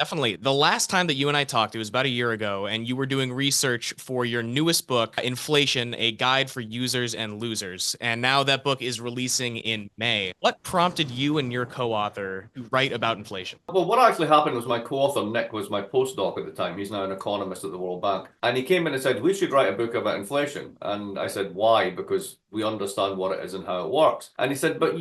Definitely. The last time that you and I talked, it was about a year ago, and you were doing research for your newest book, Inflation, A Guide for Users and Losers. And now that book is releasing in May. What prompted you and your co-author to write about inflation? Well, what actually happened was my co-author, Nick, was my postdoc at the time. He's now an economist at the World Bank. And he came in and said, we should write a book about inflation. And I said, why? Because we understand what it is and how it works. And he said, but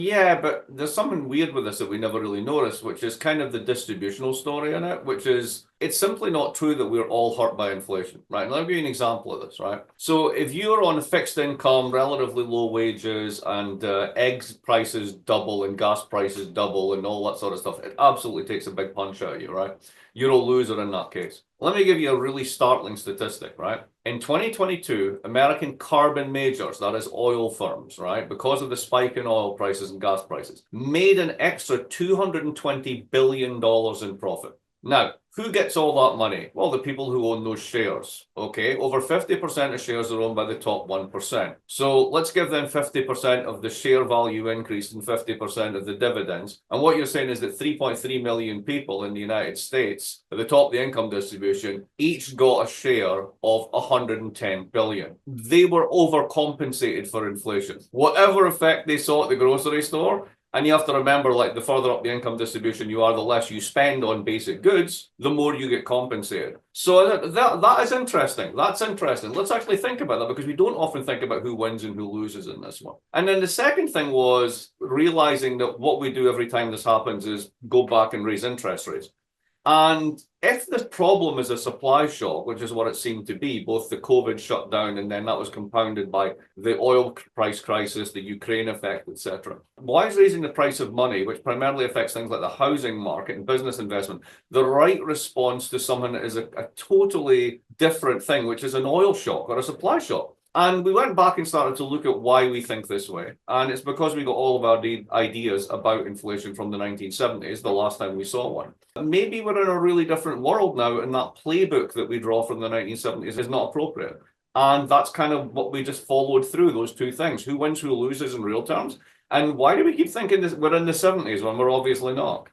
there's something weird with this that we never really noticed, which is kind of the distributional story in it, which is it's simply not true that we're all hurt by inflation, right? And I'll give you an example of this, right? So if you're on a fixed income, relatively low wages, and eggs prices double and gas prices double and all that sort of stuff, it absolutely takes a big punch out of you, right? You're a loser in that case. Let me give you a really startling statistic, right? In 2022, American carbon majors, that is oil firms, right, because of the spike in oil prices and gas prices, made an extra $220 billion in profit. Now, who gets all that money? Well, the people who own those shares, okay? Over 50% of shares are owned by the top 1%. So let's give them 50% of the share value increase and 50% of the dividends. And what you're saying is that 3.3 million people in the United States, at the top of the income distribution, each got a share of 110 billion. They were overcompensated for inflation. Whatever effect they saw at the grocery store, and you have to remember, like, the further up the income distribution you are, the less you spend on basic goods, the more you get compensated. So that is interesting. That's interesting. Let's actually think about that, because we don't often think about who wins and who loses in this one. And then the second thing was realizing that what we do every time this happens is go back and raise interest rates. And if the problem is a supply shock, which is what it seemed to be, both the COVID shutdown and then that was compounded by the oil price crisis, the Ukraine effect, etc. Why is raising the price of money, which primarily affects things like the housing market and business investment, the right response to something that is a totally different thing, which is an oil shock or a supply shock? And we went back and started to look at why we think this way. And it's because we got all of our ideas about inflation from the 1970s, the last time we saw one. Maybe we're in a really different world now, and that playbook that we draw from the 1970s is not appropriate. And that's kind of what we just followed through, those two things. Who wins, who loses in real terms? And why do we keep thinking this, we're in the 70s when we're obviously not?